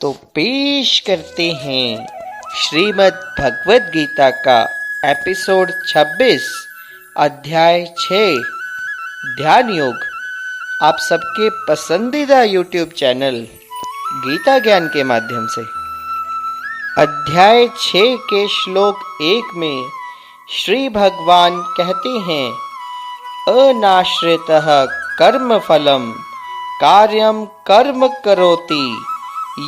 तो पेश करते हैं श्रीमद् भगवद गीता का एपिसोड 26 अध्याय 6 ध्यान योग। आप सबके पसंदीदा यूट्यूब चैनल गीता ज्ञान के माध्यम से अध्याय 6 के श्लोक 1 में श्री भगवान कहते हैं, अनाश्रितः कर्म फलम कार्यम कर्म करोति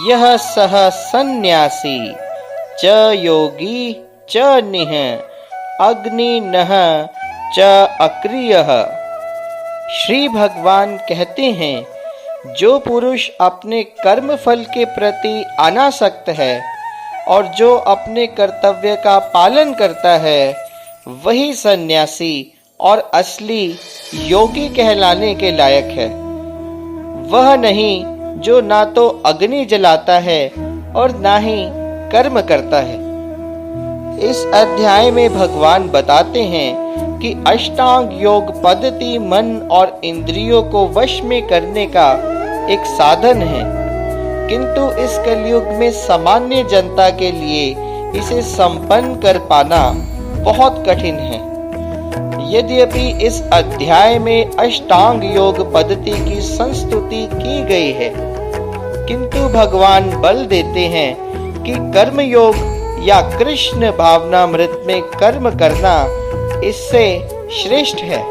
यह सह सन्यासी च योगी च निह अग्निनः च अक्रियः। श्री भगवान कहते हैं, जो पुरुष अपने कर्म फल के प्रति अनासक्त है और जो अपने कर्तव्य का पालन करता है, वही सन्यासी और असली योगी कहलाने के लायक है। वह नहीं जो ना तो अग्नि जलाता है और ना ही कर्म करता है। इस अध्याय में भगवान बताते हैं कि अष्टांग योग पद्धति मन और इंद्रियों को वश में करने का एक साधन है, किंतु इस कलयुग में सामान्य जनता के लिए इसे संपन्न कर पाना बहुत कठिन है। यद्यपि इस अध्याय में अष्टांग योग पद्धति की संस्तुति की गई है, किंतु भगवान बल देते हैं कि कर्म योग या कृष्ण भावनामृत में कर्म करना इससे श्रेष्ठ है।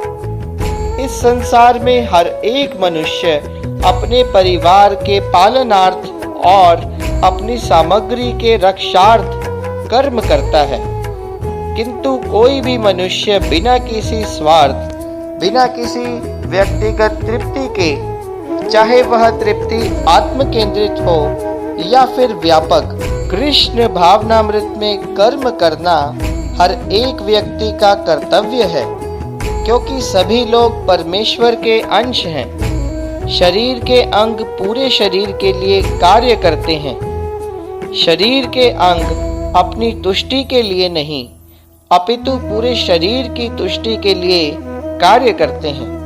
इस संसार में हर एक मनुष्य अपने परिवार के पालनार्थ और अपनी सामग्री के रक्षार्थ कर्म करता है, किंतु कोई भी मनुष्य बिना किसी स्वार्थ, बिना किसी व्यक्तिगत तृप्ति के, चाहे वह तृप्ति आत्म केंद्रित हो या फिर व्यापक, कृष्ण भावनामृत में कर्म करना हर एक व्यक्ति का कर्तव्य है, क्योंकि सभी लोग परमेश्वर के अंश हैं। शरीर के अंग पूरे शरीर के लिए कार्य करते हैं। शरीर के अंग अपनी तुष्टि के लिए नहीं, अपितु पूरे शरीर की तुष्टि के लिए कार्य करते हैं।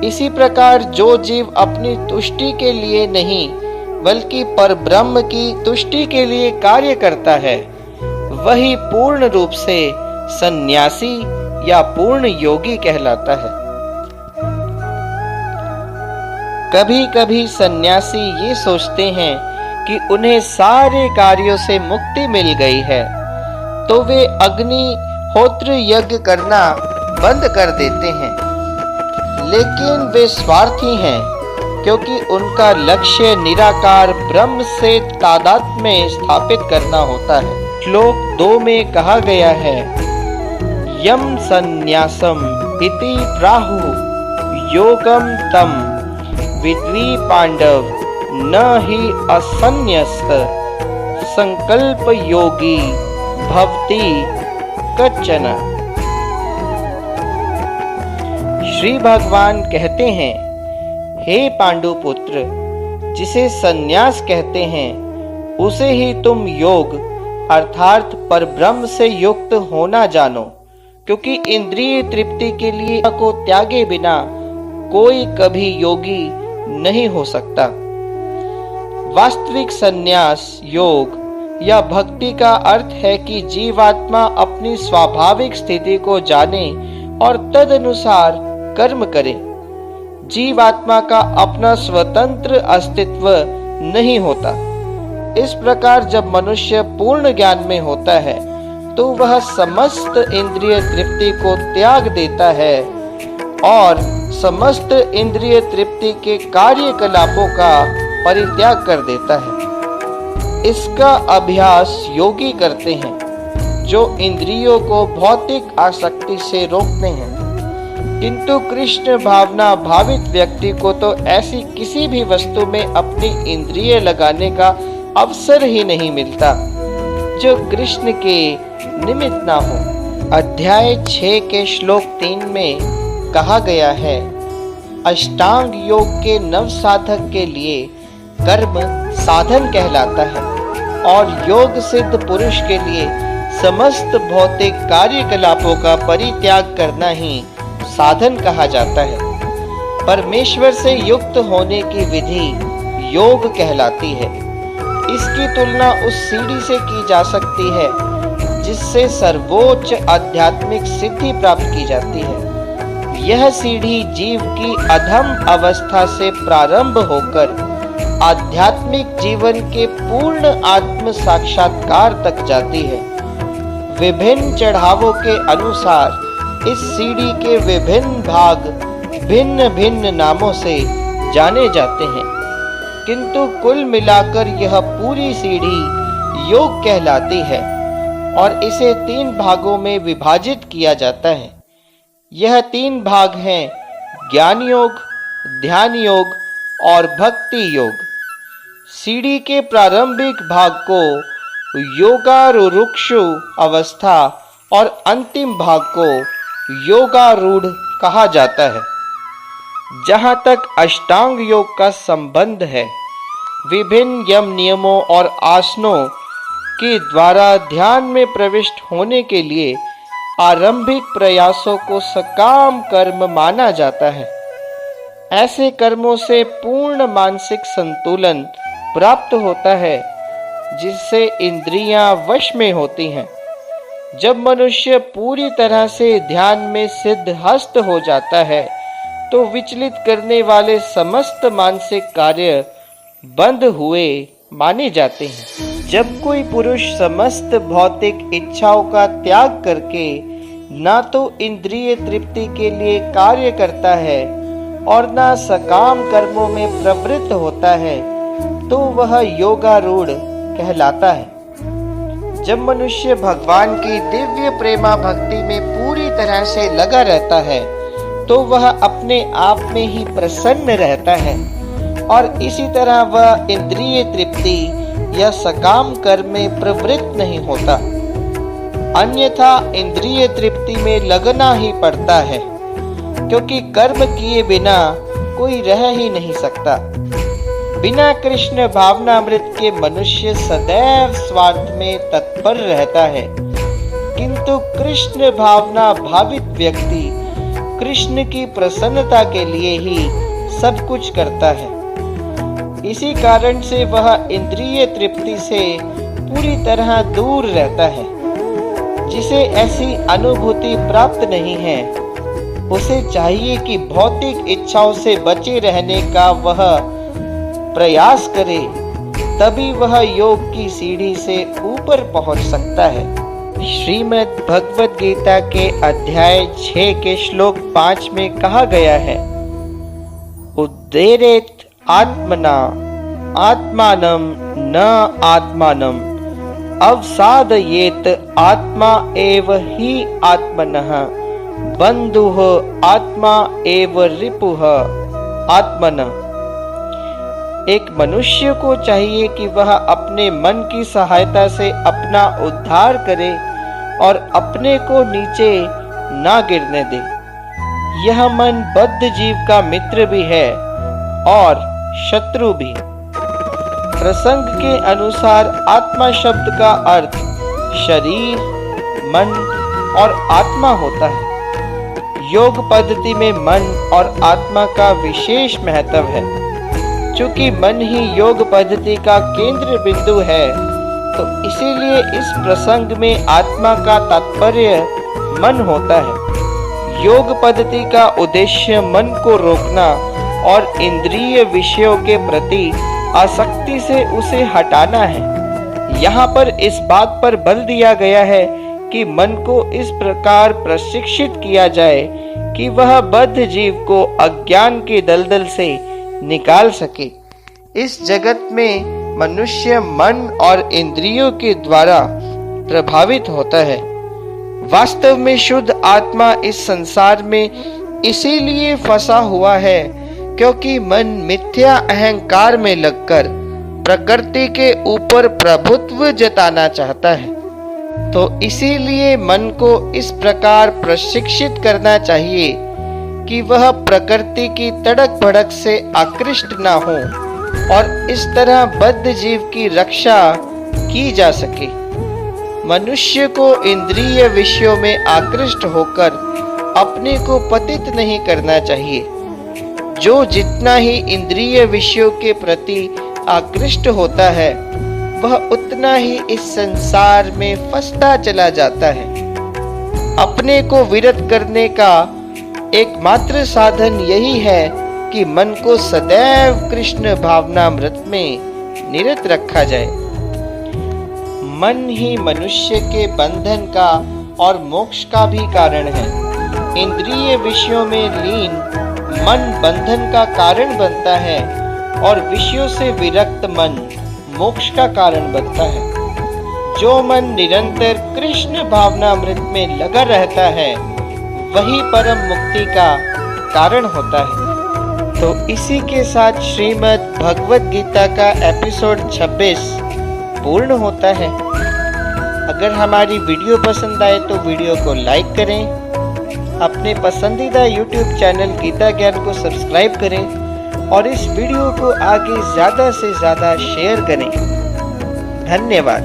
इसी प्रकार जो जीव अपनी तुष्टि के लिए नहीं बल्कि परब्रह्म की तुष्टि के लिए कार्य करता है, वही पूर्ण रूप से सन्यासी या पूर्ण योगी कहलाता है। कभी कभी सन्यासी ये सोचते हैं कि उन्हें सारे कार्यों से मुक्ति मिल गई है, तो वे अग्निहोत्र यज्ञ करना बंद कर देते हैं, लेकिन वे स्वार्थी हैं, क्योंकि उनका लक्ष्य निराकार ब्रह्म से तादात्म्य स्थापित करना होता है। श्लोक 2 में कहा गया है, यम संन्यासम इति प्राहु योगम तम विद्वी पांडव न ही असन्न्यस्त संकल्प योगी भवति कच्चन। श्री भगवान कहते हैं, हे पांडुपुत्र, जिसे सन्यास कहते हैं उसे ही तुम योग अर्थात परब्रह्म से युक्त होना जानो, क्योंकि इंद्रिय तृप्ति के लिए को त्यागे बिना कोई कभी योगी नहीं हो सकता। वास्तविक सन्यास योग या भक्ति का अर्थ है कि जीवात्मा अपनी स्वाभाविक स्थिति को जाने और तदनुसार कर्म करे। जीवात्मा का अपना स्वतंत्र अस्तित्व नहीं होता। इस प्रकार जब मनुष्य पूर्ण ज्ञान में होता है तो वह समस्त इंद्रिय तृप्ति को त्याग देता है और समस्त इंद्रिय तृप्ति के कार्यकलापों का परित्याग कर देता है। इसका अभ्यास योगी करते हैं, जो इंद्रियों को भौतिक आसक्ति से रोकते हैं, किंतु कृष्ण भावना भावित व्यक्ति को तो ऐसी किसी भी वस्तु में अपनी इंद्रिय लगाने का अवसर ही नहीं मिलता जो कृष्ण के निमित्त ना हो। अध्याय 6 के श्लोक 3 में कहा गया है, अष्टांग योग के नव साधक के लिए कर्म साधन कहलाता है और योग सिद्ध पुरुष के लिए समस्त भौतिक कार्यकलापों का परित्याग करना ही साधन कहा जाता है। परमेश्वर से युक्त होने की विधि योग कहलाती है। इसकी तुलना उस सीढ़ी से की जा सकती है जिससे सर्वोच्च आध्यात्मिक सिद्धि प्राप्त की जाती है। यह सीढ़ी जीव की अधम अवस्था से प्रारंभ होकर आध्यात्मिक जीवन के पूर्ण आत्म साक्षात्कार तक जाती है। विभिन्न चढ़ावों के अनुसार इस सीढ़ी के विभिन्न भाग भिन्न भिन्न नामों से जाने जाते हैं, किंतु कुल मिलाकर यह पूरी सीढ़ी योग कहलाती है और इसे 3 भागों में विभाजित किया जाता है। यह 3 भाग हैं ज्ञान योग, ध्यान योग और भक्ति योग। सीढ़ी के प्रारंभिक भाग को योगारूढ़ अवस्था और अंतिम भाग को योगारूढ़ कहा जाता है। जहाँ तक अष्टांग योग का संबंध है, विभिन्न यम नियमों और आसनों के द्वारा ध्यान में प्रविष्ट होने के लिए आरंभिक प्रयासों को सकाम कर्म माना जाता है। ऐसे कर्मों से पूर्ण मानसिक संतुलन प्राप्त होता है, जिससे इंद्रियां वश में होती हैं। जब मनुष्य पूरी तरह से ध्यान में सिद्धहस्त हो जाता है, तो विचलित करने वाले समस्त मानसिक कार्य बंद हुए माने जाते हैं। जब कोई पुरुष समस्त भौतिक इच्छाओं का त्याग करके ना तो इंद्रिय तृप्ति के लिए कार्य करता है और ना सकाम कर्मों में प्रवृत्त होता है, तो वह योगारूढ़ कहलाता है। जब मनुष्य भगवान की दिव्य प्रेमा भक्ति में पूरी तरह से लगा रहता है, तो वह अपने आप में ही प्रसन्न रहता है और इसी तरह वह इंद्रिय तृप्ति या सकाम कर्म में प्रवृत्त नहीं होता। अन्यथा इंद्रिय तृप्ति में लगना ही पड़ता है, क्योंकि कर्म किए बिना कोई रह ही नहीं सकता। बिना कृष्ण भावनामृत के मनुष्य सदैव स्वार्थ में तत्पर रहता है, किंतु कृष्ण भावना भावित व्यक्ति कृष्ण की प्रसन्नता के लिए ही सब कुछ करता है। इसी कारण से वह इंद्रिय तृप्ति से पूरी तरह दूर रहता है। जिसे ऐसी अनुभूति प्राप्त नहीं है, उसे चाहिए कि भौतिक इच्छाओं से बचे रहने का वह प्रयास करे, तभी वह योग की सीढ़ी से ऊपर पहुंच सकता है। श्रीमद् भगवद गीता के अध्याय 6 के श्लोक 5 में कहा गया है, उद्धरेत आत्मना आत्मानं न आत्मानं अवसादयेत आत्मा एव हि आत्मनः बन्धुः आत्मा एव रिपुः आत्मनः। एक मनुष्य को चाहिए कि वह अपने मन की सहायता से अपना उद्धार करे और अपने को नीचे ना गिरने दे। यह मन बद्ध जीव का मित्र भी है और शत्रु भी। प्रसंग के अनुसार आत्मा शब्द का अर्थ शरीर, मन और आत्मा होता है। योग पद्धति में मन और आत्मा का विशेष महत्व है। चूंकि मन ही योग पद्धति का केंद्र बिंदु है, तो इसीलिए इस प्रसंग में आत्मा का तात्पर्य मन होता है। योग पद्धति का उद्देश्य मन को रोकना और इंद्रिय विषयों के प्रति आसक्ति से उसे हटाना है। यहाँ पर इस बात पर बल दिया गया है कि मन को इस प्रकार प्रशिक्षित किया जाए कि वह बद्ध जीव को अज्ञान के दलदल से निकाल सके। इस जगत में मनुष्य मन और इंद्रियों के द्वारा प्रभावित होता है। वास्तव में शुद्ध आत्मा इस संसार में इसीलिए फंसा हुआ है क्योंकि मन मिथ्या अहंकार में लगकर प्रकृति के ऊपर प्रभुत्व जताना चाहता है। तो इसीलिए मन को इस प्रकार प्रशिक्षित करना चाहिए कि वह प्रकृति की तड़क भड़क से आकृष्ट न हो और इस तरह बद्ध जीव की रक्षा की जा सके। मनुष्य को इंद्रिय विषयों में आकृष्ट होकर अपने को पतित नहीं करना चाहिए। जो जितना ही इंद्रिय विषयों के प्रति आकृष्ट होता है, वह उतना ही इस संसार में फंसता चला जाता है। अपने को विरत करने का एकमात्र साधन यही है कि मन को सदैव कृष्ण भावनामृत में निरत रखा जाए। मन ही मनुष्य के बंधन का और मोक्ष का भी कारण है। इंद्रिय विषयों में लीन मन बंधन का कारण बनता है और विषयों से विरक्त मन मोक्ष का कारण बनता है। जो मन निरंतर कृष्ण भावनामृत में लगा रहता है वही परम मुक्ति का कारण होता है। तो इसी के साथ श्रीमद् भगवत गीता का एपिसोड 26 पूर्ण होता है। अगर हमारी वीडियो पसंद आए तो वीडियो को लाइक करें, अपने पसंदीदा YouTube चैनल गीता ज्ञान को सब्सक्राइब करें और इस वीडियो को आगे ज़्यादा से ज़्यादा शेयर करें। धन्यवाद।